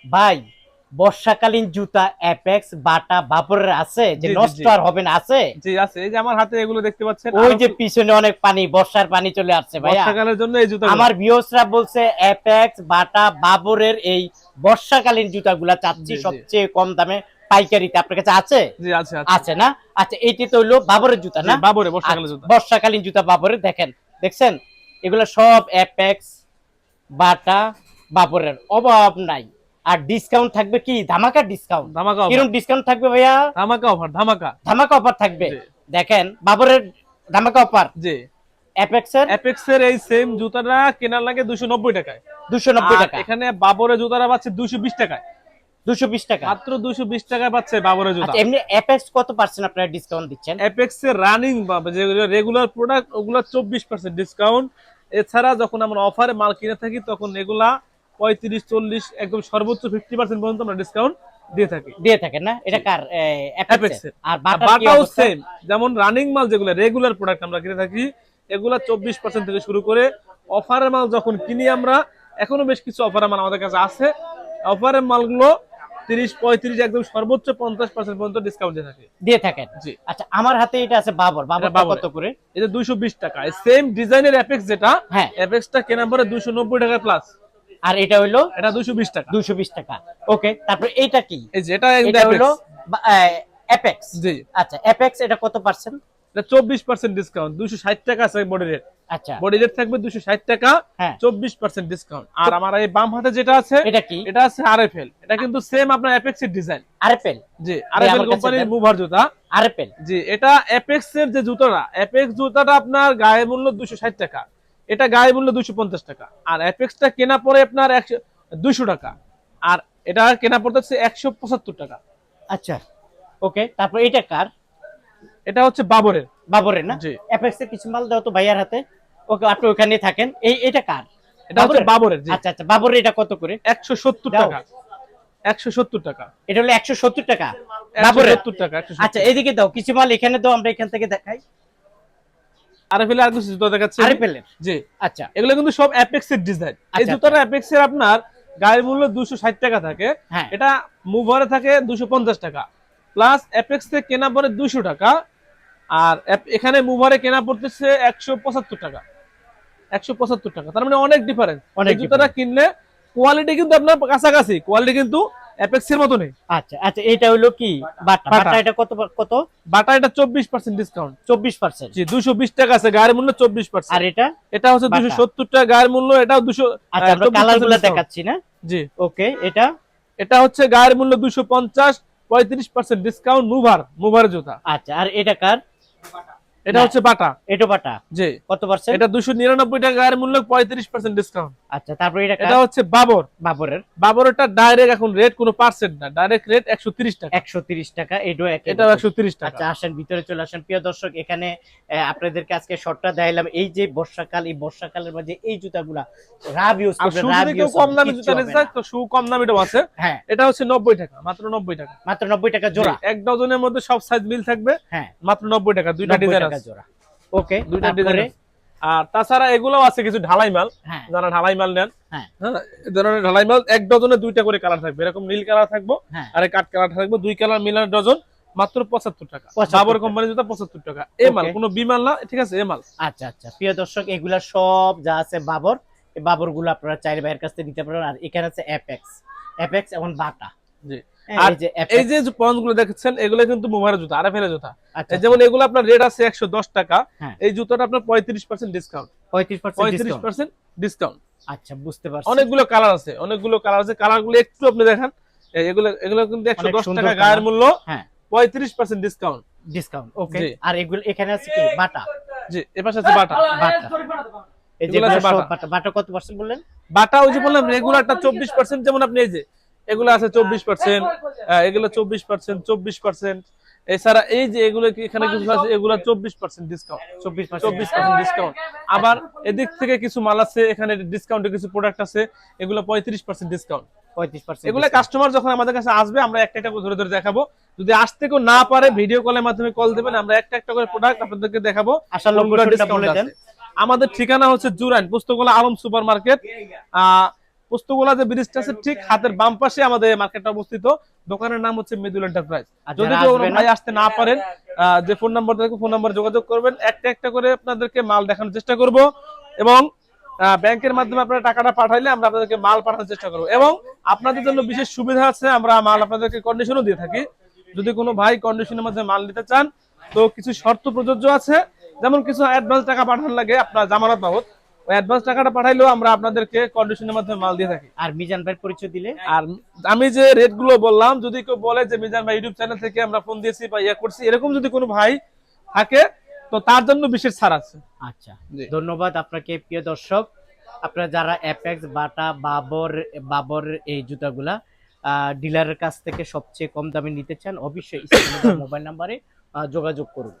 ভাই বর্ষাকালীন জুতা অ্যাপেক্স বাটা বাপরের আছে যে জি জি নষ্ট জি আর হবে না আছে? জি আছে, এই যে আমার হাতে এগুলো দেখতে পাচ্ছেন, ওই আরো যে পিছনে অনেক পানি, বর্ষার পানি চলে আসছে ভাইয়া। বর্ষাকালের জন্য এই জুতাগুলা। আমার ভিউয়ার্সরা বলছে অ্যাপেক্স বাটা বাবরের এই বর্ষাকালীন জুতাগুলা চাচ্ছি জি জি সবচেয়ে কম দামে পাইকারিতে। আপনার কাছে আছে? জি আছে আছে। আছে না? আচ্ছা, এইটি তো হইলো বাবরের জুতা জি না? বাবরে বর্ষাকালের আচ্ছা, জুতা। বর্ষাকালীন জুতা বাবরের। দেখেন, দেখছেন এগুলো সব অ্যাপেক্স বাটা বাবরের, অভাব নাই। আর ডিসকাউন্ট থাকবে কি ধামাকা ডিসকাউন্ট। ধামাকা অফার, কিরকম ডিসকাউন্ট থাকবে ভাইয়া? ধামাকা অফার, ধামাকা। ধামাকা অফার থাকবে। জি দেখেন বাবরের ধামাকা অফার, জি। অ্যাপেক্স এর অ্যাপেক্স এর এই সেম জুতাটা কেনার লাগে 290 টাকায়, 290 আর টাকা, এখানে বাবরের জুতাটা পাচ্ছে 220 টাকায়। 220 টাকা। মাত্র 220 টাকায় পাচ্ছে বাবরের জুতা। আচ্ছা, এমনি অ্যাপেক্স কত পার্সেন্ট আপনারা ডিসকাউন্ট দিচ্ছেন? অ্যাপেক্স এর রানিং বা যে রেগুলার প্রোডাক্ট ওগুলা 24% ডিসকাউন্ট। এছাড়া যখন আমরা অফারে মাল কিনে থাকি তখন এগুলা 35-40 একদম সর্বোচ্চ 50% পর্যন্ত আমরা ডিসকাউন্ট দিয়ে থাকি। দিয়ে থাকেন না? এটা কার? অ্যাপেক্স অ্যাপেক্স এর। এর। আর আর বাটার কি বাটাও অবস্থা? সেম, যেমন রানিং মাল যেগুলো রেগুলার প্রোডাক্ট আমরা কিনে থাকি এগুলা 24% থেকে শুরু করে, অফারের মাল যখন কিনি আমরা, এখনো বেশ কিছু অফারের মাল আমাদের কাছে আছে, অফারের মালগুলো 30-35 একদম সর্বোচ্চ 50% পর্যন্ত ডিসকাউন্ট দিয়ে থাকে। দিয়ে থাকেন। জি, আচ্ছা, আমার হাতে এটা আছে বাবর। এটা বাবরটা বাবরে কত করে? এটা 220 টাকা। সেম ডিজাইনের অ্যাপেক্স যেটা, হ্যাঁ। অ্যাপেক্সটা কেনার পরে 290 টাকা প্লাস, আর এটা হইলো এটা 220 টাকা। 220 টাকা। ওকে, তারপর এইটা কি? এই যে এটা এটা হইলো অ্যাপেক্স। অ্যাপেক্স। জি, আচ্ছা, অ্যাপেক্স এটা কত পার্সেন্ট? এটা 24% ডিসকাউন্ট, 260 টাকা আছে বডি রেট। আচ্ছা। বডি রেট থাকবে 260 টাকা, হ্যাঁ। 24% ডিসকাউন্ট। আর আমার এই বাম হাতে যেটা আছে এটা কি? এটা আছে আরএফএল, এটা কিন্তু সেম আপনার অ্যাপেক্স এর ডিজাইন। আরএফএল। জি, ভাই আরএফএল আমার কাছে কোম্পানির দেন। মুভার জুতা। আরএফএল। জি, এটা অ্যাপেক্স এর যে জুতাটা, অ্যাপেক্স জুতাটা আপনার গায়ে মূল্য 260 টাকা, এটা গায়ে মূল্য 250 টাকা। আর অ্যাপেক্সটা কেনা পরে আপনার 200 টাকা, আর এটা কেনা পড়তেছে 175 টাকা। আচ্ছা, ওকে, তারপর এটা কার? এটা হচ্ছে বাবরের। বাবরের না? জি, অ্যাপেক্স এর কিছু মাল দাও তো ভাইয়ার হাতে। ওকে, আপনি ওখানে থাকেন। এটা কার? এটা হচ্ছে বাবরের। জি, আচ্ছা আচ্ছা, বাবরের এটা কত করে? 170 দাও। টাকা, 170 টাকা, এটা হলো 170 টাকা বাবরের। 170 টাকা, 170। আচ্ছা, এদিকে দাও কিছু মাল, এখানে দাও, আমরা এখান থেকে দেখাই। আরএফএল আর কিছু জুতা দেখাচ্ছি আমি। আরএফএল এর। জি, আচ্ছা এগুলো কিন্তু সব অ্যাপেক্স এর ডিজাইন। এই আচ্ছা জুতাটা অ্যাপেক্স এর আপনার গায়ের মূল্য 260 টাকা থাকে, হ্যাঁ। এটা মুভারে থাকে 250 টাকা, প্লাস অ্যাপেক্স থেকে কেনা পড়ে 200 টাকা, আর এখানে মুভারে কেনা পড়তেছে 175 টাকা, 175 টাকা। তার মানে অনেক ডিফারেন্স। অনেক এই জুতাটা কিনলে কোয়ালিটি কিন্তু আপনার কাছাকাছি, কোয়ালিটি কিন্তু অ্যাপেক্স এর মতো নেই। আচ্ছা আচ্ছা, এটা হলো কি বাটা? বাটা। বাটা এটা কত কত? বাটা এটা 24% ডিসকাউন্ট। 24%। জি, 220 টাকা আছে গায়ের মূল্য, 24%। আর এটা? এটা হচ্ছে বাটা। 270 টাকা গায়ের মূল্য, এটাও 200। আচ্ছা, আমরা কালারগুলো দেখাচ্ছি না? জি, ওকে, এটা? এটা হচ্ছে গায়ের মূল্য 250, 35% ডিসকাউন্ট, মুভার জুতা। আচ্ছা, আর এটা কার? এটা না, হচ্ছে বাটা। এটা বাটা। জি, কত পার্সেন্ট? এটা 299 টাকা গায়ের মূল্য, 35% ডিসকাউন্ট। আচ্ছা, তারপর এটা এটা কার? হচ্ছে বাবর। বাবরের। বাবরটা ডাইরেক্ট এখন রেট কোনো পার্সেন্ট না, ডাইরেক্ট রেট 130 টাকা, 130 টাকা। এটাও এটাও 130 টাকা। আচ্ছা, আসেন ভিতরে চলে আসেন প্রিয় দর্শক। এখানে আপনাদেরকে আজকে শর্টটা দেখাইলাম। এই যে বর্ষাকাল, এই বর্ষাকালের মাঝে এই জুতাগুলা রাব ইউজ আর করবে, শু রাব যদি কেউ ইউজ কম দামি কিচ্ছু জুতা হবে নিতে না। চায় তো শু কম দামিটাও আছে। হ্যাঁ, এটা হচ্ছে 90 টাকা, মাত্র 90 টাকা। মাত্র 90 টাকা জোড়া। জি, এক ডজনের মধ্যে সব সাইজ মিল থাকবে, হ্যাঁ, মাত্র 90 টাকা, দুইটা 90 ডিজাইন টাকা আছে। জোড়া। ওকে, দুইটা ডিজাইন তারপরে? আছে। আর তাছাড়া এগুলোও আছে কিছু ঢালাই মাল, হ্যাঁ যারা ঢালাই মাল নেন, হ্যাঁ হ্যাঁ, এই ধরনের ঢালাই মাল এক ডজনে দুইটা করে কালার থাকবে, এরকম নীল কালার থাকবো হ্যাঁ। আর কাঠ কালার থাকবে, দুই কালার মিলানো ডজন, মাত্র 75 টাকা। 75 বাবর টাকা। কোম্পানি জুতা 75 টাকা। এ মাল, Okay. কোনো বি মাল না, ঠিক আছে, এ মাল। আচ্ছা আচ্ছা, প্রিয় দর্শক, এগুলা সব যা আছে বাবর, এই বাবর গুলো আপনারা চাইলে ভাইয়ের কাছ থেকে নিতে পারেন। আর এখানে আছে অ্যাপেক্স, অ্যাপেক্স এবং বাটা। জি, হ্যাঁ, আর এই যে এই Apex। যে পঞ্চ গুলো দেখছেন এগুলো কিন্তু মুভারের জুতা, আরএফএল এর জুতা। আচ্ছা, যেমন এগুলো আপনার রেট আছে 110 টাকা, হ্যাঁ, এই জুতাটা আপনার 35% ডিসকাউন্ট, 35% ডিসকাউন্ট। 35% ডিসকাউন্ট। আচ্ছা, বুঝতে পারছি। অনেকগুলো কালার আছে, অনেকগুলো কালার আছে, কালারগুলো একটু আপনি দেখেন। এগুলো এগুলো কিন্তু অনেক 110 সুন্দর টাকা কালার। গায়ের মূল্য, হ্যাঁ, 35% ডিসকাউন্ট। ডিসকাউন্ট। ওকে, জি। আর এগুলো এখানে আছে কি বাটা? জি, এপাশে আছে বাটা। বাটা, এই যে এগুলো আছে সব বাটা। বাটা। বাটা কত পার্সেন্ট বললেন? বাটা ওই যে বললাম রেগুলারটা 24%, যেমন আপনি এই যে এগুলো আছে 24%, এগুলো 24%, 24%। এছাড়া এই যে এগুলো এখানে কিছু আছে, এগুলো 24% ডিসকাউন্ট, 24% ডিসকাউন্ট। আবার এদিক থেকে কিছু মাল আছে, এখানে ডিসকাউন্টে কিছু প্রোডাক্ট আছে, এগুলো 35% ডিসকাউন্ট। 35%। এগুলো কাস্টমার যখন আমাদের কাছে আসবে আমরা একটা একটা করে ধরে ধরে দেখাবো। যদি আসতে কেউ না পারে ভিডিও কলের মাধ্যমে কল দেবেন, আমরা একটা একটা করে প্রোডাক্ট আপনাদেরকে দেখাবো। আসার লোকেশনটা বলে দেন। আমাদের ঠিকানা হচ্ছে জুরাইন পুস্তকলা আলম সুপার মার্কেট, পোস্তগোলা যে ব্রিজটা আছে ঠিক হাতের বাম পাশে আমাদের মার্কেটটা অবস্থিত। দোকানের নাম হচ্ছে মৃদুল এন্টারপ্রাইজ। আর যদি যারা কেউ আসবে না, ভাই আসতে না পারেন, যে ফোন নাম্বার থাকে ফোন নাম্বার যোগাযোগ করবেন, একটা একটা করে আপনাদেরকে মাল দেখানোর চেষ্টা করব, এবং ব্যাংকের মাধ্যমে আপনারা টাকাটা পাঠাইলে আমরা আপনাদেরকে মাল পাঠানোর চেষ্টা করবো। এবং আপনাদের জন্য বিশেষ সুবিধা আছে, আমরা মাল আপনাদেরকে কন্ডিশনও দিয়ে থাকি। যদি কোনো ভাই কন্ডিশনের মধ্যে মাল নিতে চান তো কিছু শর্ত প্রযোজ্য আছে, যেমন কিছু অ্যাডভান্স টাকা পাঠানো লাগে আপনার জামানত বাবদ। ওই অ্যাডভান্স টাকাটা পাঠাইলেও আমরা আপনাদেরকে কন্ডিশনের মাধ্যমে মাল দিয়ে থাকি। আর মিজান ভাইয়ের পরিচয় দিলে? আর আমি যে রেট গুলো বললাম, যদি কেউ বলে যে মিজান ভাই ইউটিউব চ্যানেল থেকে আমরা ফোন দিয়েছি বা ইয়ে করছি, এরকম যদি কোনো ভাই থাকে তো তার জন্য বিশেষ ছাড় আছে। আচ্ছা, ধন্যবাদ আপনাকে প্রিয় দর্শক। আপনারা যারা অ্যাপেক্স, বাটা, বাবর এই জুতাগুলা ডিলারের কাছ থেকে সবচেয়ে কম দামে নিতে চান, অবশ্যই মোবাইল নাম্বারে যোগাযোগ করুন।